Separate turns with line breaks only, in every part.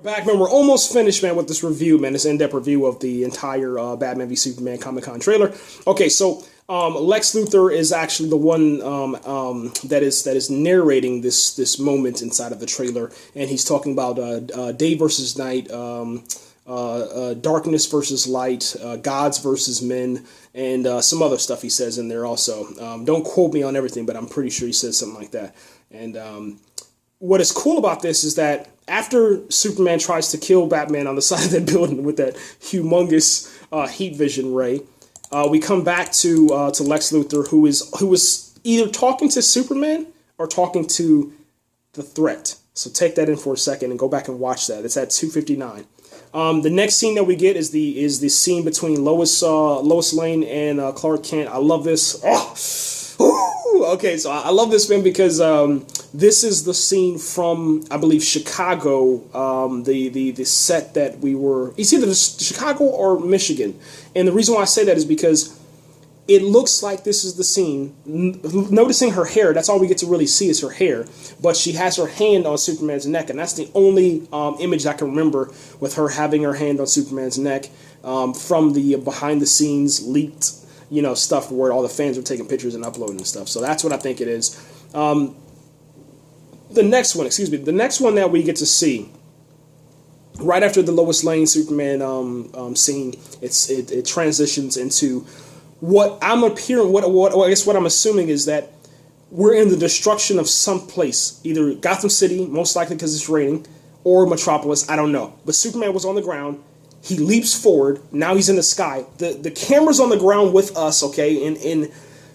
Back, man. We're almost finished, man, with this review, man. This in-depth review of the entire Batman v Superman Comic-Con trailer. Okay, so Lex Luthor is actually the one that is narrating this moment inside of the trailer, and he's talking about day versus night, darkness versus light, gods versus men, and some other stuff he says in there also. Don't quote me on everything, but I'm pretty sure he says something like that. And what is cool about this is that after Superman tries to kill Batman on the side of that building with that humongous heat vision ray, we come back to Lex Luthor, who was either talking to Superman or talking to the threat. So take that in for a second and go back and watch that. It's at 2:59. The next scene that we get is the scene between Lois Lane and Clark Kent. I love this. Okay, so I love this, man, because this is the scene from, I believe, Chicago, the set that we were, it's either Chicago or Michigan. And the reason why I say that is because it looks like this is the scene. Noticing her hair, that's all we get to really see is her hair. But she has her hand on Superman's neck, and that's the only image I can remember with her having her hand on Superman's neck from the behind-the-scenes leaked stuff where all the fans are taking pictures and uploading and stuff. So that's what I think it is. The next one that we get to see right after the Lois Lane Superman scene, it transitions into what I'm appearing. What I guess what I'm assuming is that we're in the destruction of some place, either Gotham City, most likely because it's raining, or Metropolis. I don't know. But Superman was on the ground. He leaps forward. Now he's in the sky. The camera's on the ground with us, okay?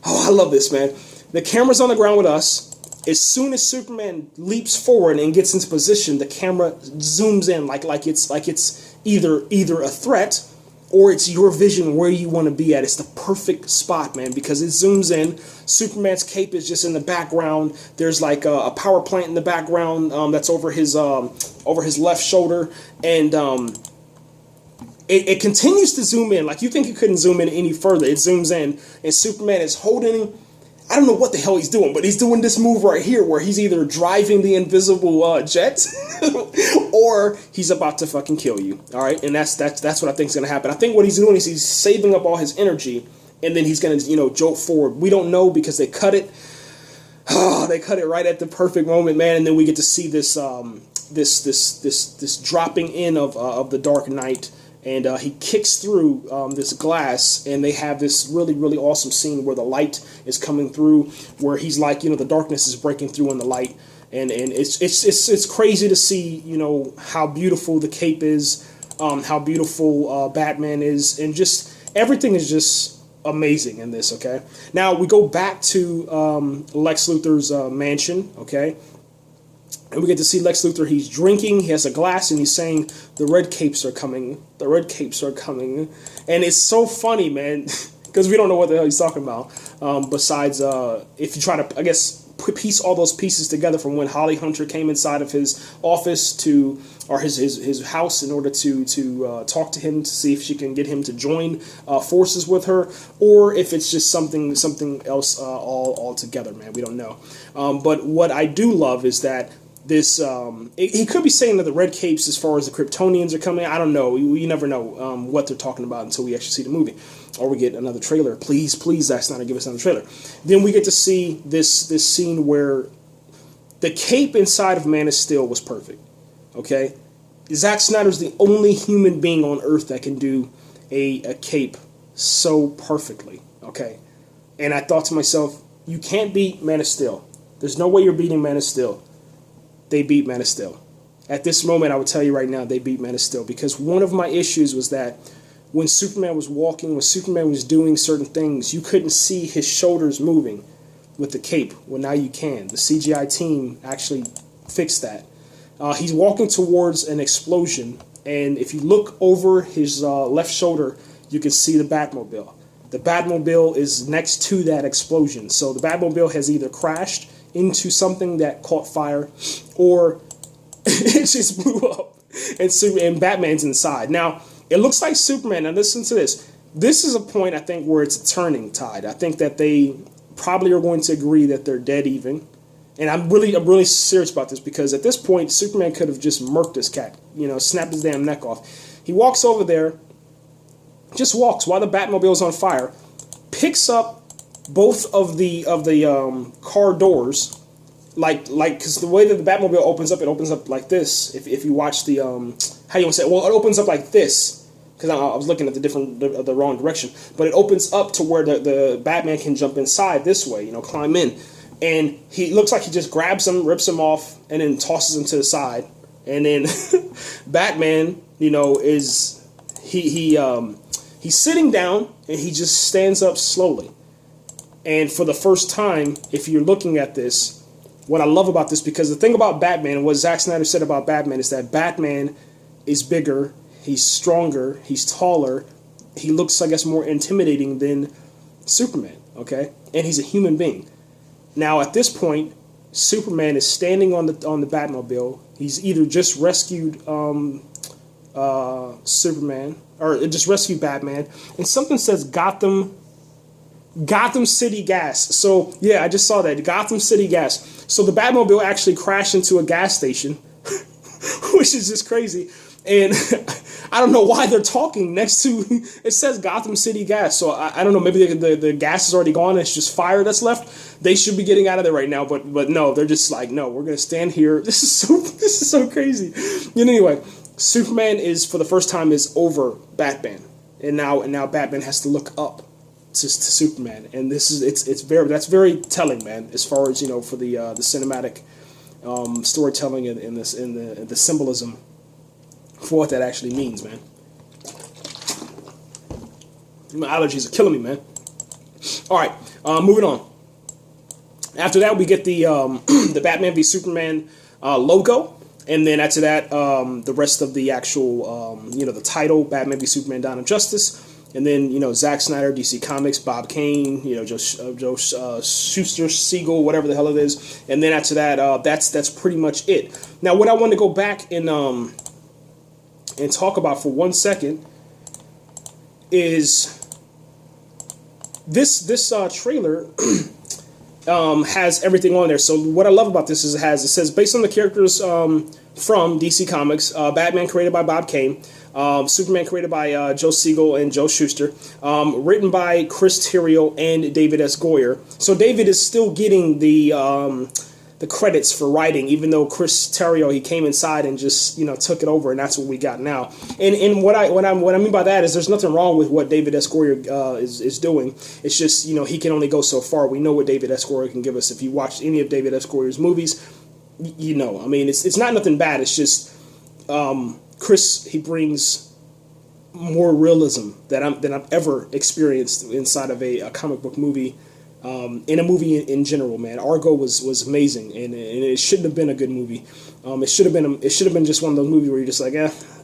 I love this, man. The camera's on the ground with us. As soon as Superman leaps forward and gets into position, the camera zooms in like it's either a threat or it's your vision where you want to be at. It's the perfect spot, man, because it zooms in. Superman's cape is just in the background. There's like a power plant in the background that's over his left shoulder, and It continues to zoom in. Like, you think it couldn't zoom in any further. It zooms in, and Superman is holding, I don't know what the hell he's doing, but he's doing this move right here where he's either driving the invisible jet or he's about to fucking kill you. All right, and that's what I think is going to happen. I think what he's doing is he's saving up all his energy, and then he's going to jolt forward. We don't know because they cut it. They cut it right at the perfect moment, man, and then we get to see this dropping in of the Dark Knight. And he kicks through this glass, and they have this really, really awesome scene where the light is coming through, where he's like, the darkness is breaking through in the light, and it's crazy to see, how beautiful the cape is, how beautiful Batman is, and just everything is just amazing in this. Okay, now we go back to Lex Luthor's mansion. Okay. And we get to see Lex Luthor. He's drinking. He has a glass, and he's saying, "The red capes are coming. The red capes are coming." And it's so funny, man, because we don't know what the hell he's talking about. Besides, if you try to, I guess, piece all those pieces together from when Holly Hunter came inside of his office or his house in order to talk to him to see if she can get him to join forces with her, or if it's just something else all together, man. We don't know. But what I do love is that this, he could be saying that the red capes, as far as the Kryptonians are coming, I don't know. We never know what they're talking about until we actually see the movie, or we get another trailer. Please, Zack Snyder, give us another trailer. Then we get to see this scene where the cape inside of Man of Steel was perfect. Okay, Zack Snyder's the only human being on Earth that can do a cape so perfectly. Okay, and I thought to myself, you can't beat Man of Steel. There's no way you're beating Man of Steel. They beat Man of Steel. At this moment, I would tell you right now, they beat Man of Steel, because one of my issues was that when Superman was walking, when Superman was doing certain things, you couldn't see his shoulders moving with the cape. Well, now you can. The CGI team actually fixed that. He's walking towards an explosion, and if you look over his left shoulder, you can see the Batmobile. The Batmobile is next to that explosion. So the Batmobile has either crashed into something that caught fire, or it just blew up, and Batman's inside. Now, it looks like Superman, now listen to this. This is a point, I think, where it's a turning tide. I think that they probably are going to agree that they're dead even. And I'm really serious about this, because at this point, Superman could have just murked this cat, snapped his damn neck off. He walks over there, just walks while the Batmobile's on fire, picks up both of the car doors, because the way that the Batmobile opens up, it opens up like this. If you watch the how you want to say it? Well, it opens up like this, because I was looking at the wrong direction, but it opens up to where the Batman can jump inside this way, climb in, and he looks like he just grabs him, rips him off, and then tosses him to the side, and then Batman, is he's sitting down and he just stands up slowly. And for the first time, if you're looking at this, what I love about this, because the thing about Batman, what Zack Snyder said about Batman, is that Batman is bigger, he's stronger, he's taller, he looks, I guess, more intimidating than Superman, okay? And he's a human being. Now, at this point, Superman is standing on the Batmobile. He's either just rescued Superman, or just rescued Batman, and something says Gotham City gas. So, yeah, I just saw that. Gotham City gas. So the Batmobile actually crashed into a gas station, which is just crazy. And I don't know why they're talking next to, it says Gotham City gas. So I don't know, maybe the gas is already gone. It's just fire that's left. They should be getting out of there right now. But no, they're just like, no, we're going to stand here. This is so crazy. Anyway, Superman is, for the first time, is over Batman. And now Batman has to look up to Superman, and that's very telling, man, as far as for the cinematic storytelling and the symbolism for what that actually means, man. My allergies are killing me, man. All right, moving on. After that, we get the the Batman v Superman logo, and then after that, the rest of the actual the title, Batman v Superman: Dawn of Justice. And then, Zack Snyder, DC Comics, Bob Kane, Joe Shuster, Siegel, whatever the hell it is. And then after that, that's pretty much it. Now, what I want to go back and talk about for 1 second is this trailer has everything on there. So what I love about this is it says based on the characters from DC Comics, Batman created by Bob Kane. Superman created by Joe Siegel and Joe Shuster, written by Chris Terrio and David S. Goyer. So David is still getting the credits for writing, even though Chris Terrio, he came inside and just took it over, and that's what we got now. And what I mean by that is there's nothing wrong with what David S. Goyer is doing. It's just he can only go so far. We know what David S. Goyer can give us. If you watch any of David S. Goyer's movies, I mean it's not nothing bad. It's just Chris, he brings more realism than I've ever experienced inside of a comic book movie, in a movie in general, man. Argo was amazing, and it shouldn't have been a good movie. It should have been just one of those movies where you're just like,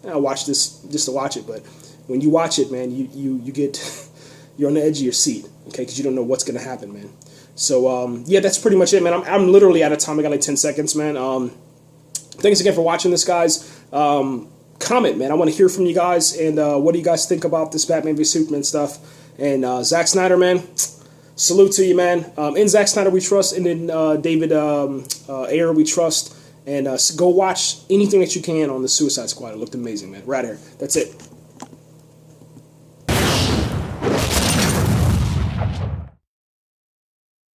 I'll watch this just to watch it. But when you watch it, man, you you're on the edge of your seat, okay, because you don't know what's gonna happen, man. So yeah, that's pretty much it, man. I'm literally out of time. I got like 10 seconds, man. Thanks again for watching this, guys. Comment, man. I want to hear from you guys, and what do you guys think about this Batman v Superman stuff? And Zack Snyder, man, salute to you, man. In Zack Snyder we trust, and in David Ayer we trust. And go watch anything that you can on the Suicide Squad. It looked amazing, man. Right here. That's it.